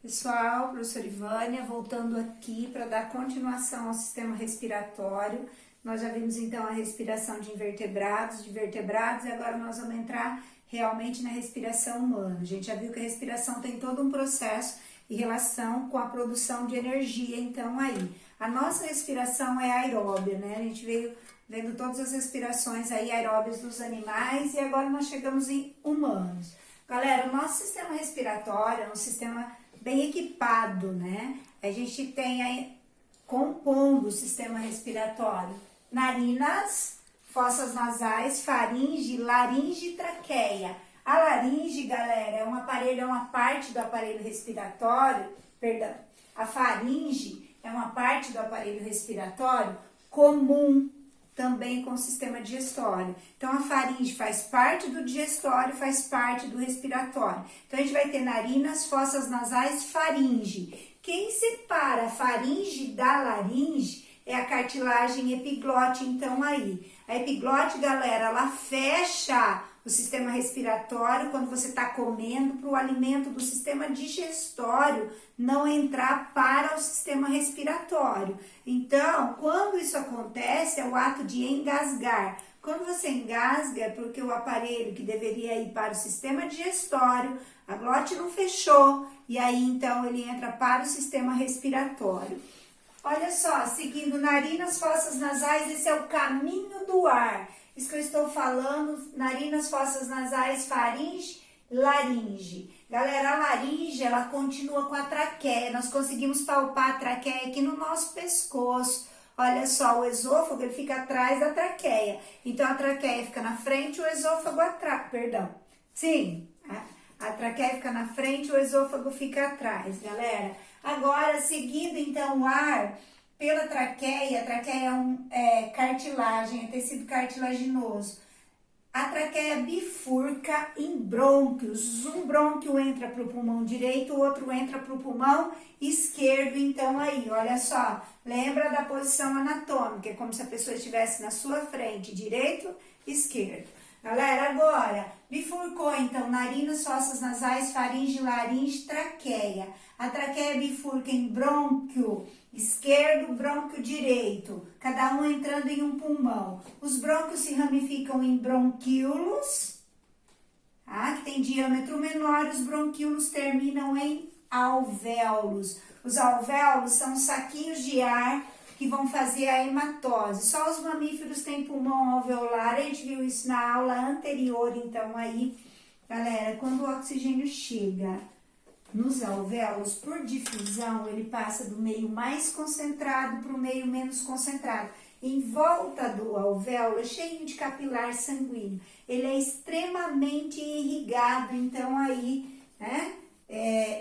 Pessoal, professora Ivânia, voltando aqui para dar continuação ao sistema respiratório. Nós já vimos então a respiração de invertebrados, de vertebrados, e agora nós vamos entrar realmente na respiração humana. A gente já viu que a respiração tem todo um processo em relação com a produção de energia, então aí. A nossa respiração é aeróbia, né? A gente veio vendo todas as respirações aí aeróbias dos animais e agora nós chegamos em humanos. Galera, o nosso sistema respiratório é um sistema bem equipado, né? A gente tem aí, compondo o sistema respiratório, narinas, fossas nasais, faringe, laringe e traqueia. A laringe, galera, é um aparelho, é uma parte do aparelho respiratório, perdão, a faringe é uma parte do aparelho respiratório comum também com o sistema digestório. Então, a faringe faz parte do digestório, faz parte do respiratório. Então, a gente vai ter narinas, fossas nasais, faringe. Quem separa a faringe da laringe é a cartilagem epiglote, então aí. A epiglote, galera, ela fecha o sistema respiratório quando você está comendo para o alimento do sistema digestório não entrar para o sistema respiratório. Então, quando isso acontece, é o ato de engasgar. Quando você engasga, é porque o aparelho que deveria ir para o sistema digestório, a glote não fechou, e aí então ele entra para o sistema respiratório. Olha só, seguindo narinas, fossas nasais, esse é o caminho do ar. Isso que eu estou falando, narinas, fossas nasais, faringe, laringe. Galera, a laringe, ela continua com a traqueia. Nós conseguimos palpar a traqueia aqui no nosso pescoço. Olha só, o esôfago, ele fica atrás da traqueia. Então, a traqueia fica na frente, o esôfago atrás. Perdão. Sim, a traqueia fica na frente, o esôfago fica atrás, galera. Agora, seguindo, então, o ar pela traqueia, a traqueia é cartilagem, é tecido cartilaginoso. A traqueia bifurca em brônquios. Um brônquio entra para o pulmão direito, o outro entra para o pulmão esquerdo. Então, aí, olha só, lembra da posição anatômica, é como se a pessoa estivesse na sua frente, direito, esquerdo. Galera, agora, bifurcou, então, narinas, fossas nasais, faringe, laringe, traqueia. A traqueia bifurca em brônquio esquerdo, brônquio direito, cada um entrando em um pulmão. Os brônquios se ramificam em bronquíolos, tá? Que tem diâmetro menor, os bronquíolos terminam em alvéolos. Os alvéolos são saquinhos de ar que vão fazer a hematose. Só os mamíferos têm pulmão alveolar, a gente viu isso na aula anterior, então aí, galera, quando o oxigênio chega nos alvéolos, por difusão, ele passa do meio mais concentrado para o meio menos concentrado. Em volta do alvéolo é cheio de capilar sanguíneo. Ele é extremamente irrigado, então aí, né,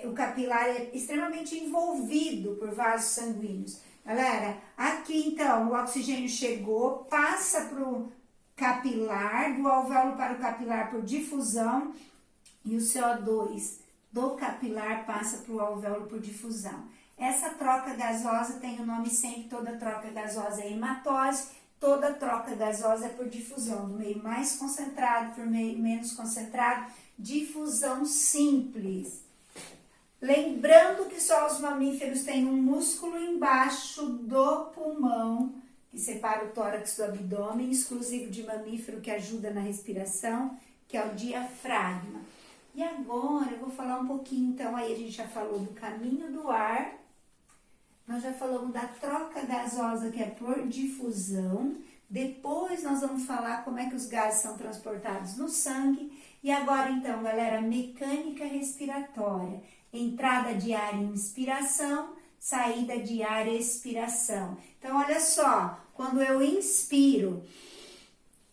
o capilar é extremamente envolvido por vasos sanguíneos. Galera, aqui então o oxigênio chegou, passa para o capilar, do alvéolo para o capilar por difusão, e o CO2 do capilar passa para o alvéolo por difusão. Essa troca gasosa tem o nome sempre, toda troca gasosa é hematose, toda troca gasosa é por difusão, do meio mais concentrado para o meio menos concentrado, difusão simples. Lembrando que só os mamíferos têm um músculo embaixo do pulmão, que separa o tórax do abdômen, exclusivo de mamífero que ajuda na respiração, que é o diafragma. E agora eu vou falar um pouquinho, então, aí a gente já falou do caminho do ar, nós já falamos da troca gasosa, que é por difusão, depois nós vamos falar como é que os gases são transportados no sangue, e agora, então, galera, mecânica respiratória, entrada de ar em inspiração, saída de ar expiração. Então, olha só, quando eu inspiro,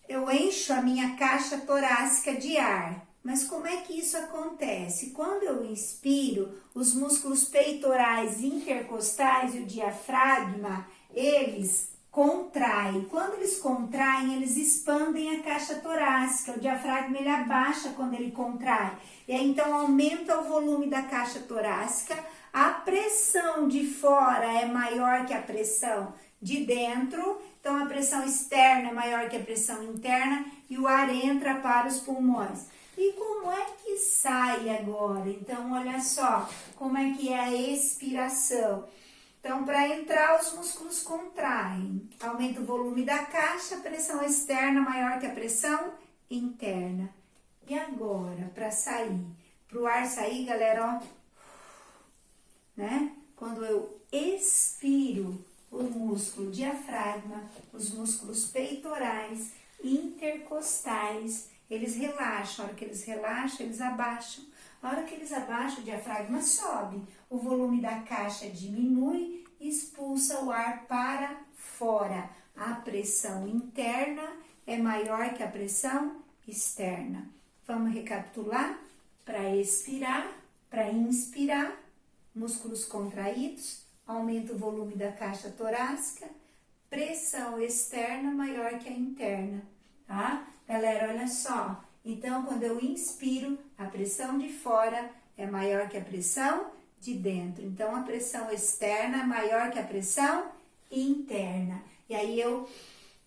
eu encho a minha caixa torácica de ar. Mas como é que isso acontece? Quando eu inspiro, os músculos peitorais intercostais e o diafragma, eles contraem. Quando eles contraem, eles expandem a caixa torácica. O diafragma, ele abaixa quando ele contrai. E aí, então, aumenta o volume da caixa torácica. A pressão de fora é maior que a pressão de dentro. Então, a pressão externa é maior que a pressão interna e o ar entra para os pulmões. E como é que sai agora? Então, olha só como é que é a expiração. Então, para entrar, os músculos contraem. Aumenta o volume da caixa, a pressão externa maior que a pressão interna. E agora, para sair? Para o ar sair, galera, ó, né? Quando eu expiro, o músculo diafragma, os músculos peitorais, intercostais, eles relaxam. A hora que eles relaxam, eles abaixam. A hora que eles abaixam, o diafragma sobe. O volume da caixa diminui, expulsa o ar para fora. A pressão interna é maior que a pressão externa. Vamos recapitular? Para expirar, para inspirar, músculos contraídos, aumenta o volume da caixa torácica, pressão externa maior que a interna, tá? Galera, olha só. Então, quando eu inspiro, a pressão de fora é maior que a pressão de dentro. Então, a pressão externa é maior que a pressão interna. E aí, eu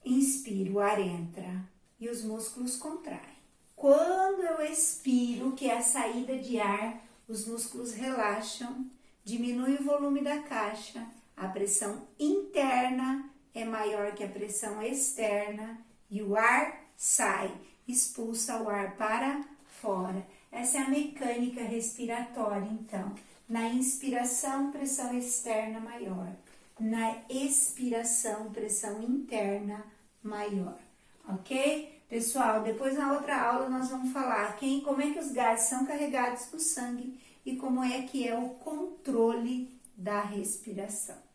inspiro, o ar entra e os músculos contraem. Quando eu expiro, que é a saída de ar, os músculos relaxam, diminui o volume da caixa, a pressão interna é maior que a pressão externa e o ar sai, expulsa o ar para fora. Essa é a mecânica respiratória, então. Na inspiração, pressão externa maior. Na expiração, pressão interna maior. Ok? Pessoal, depois na outra aula nós vamos falar como é que os gases são carregados no sangue e como é que é o controle da respiração.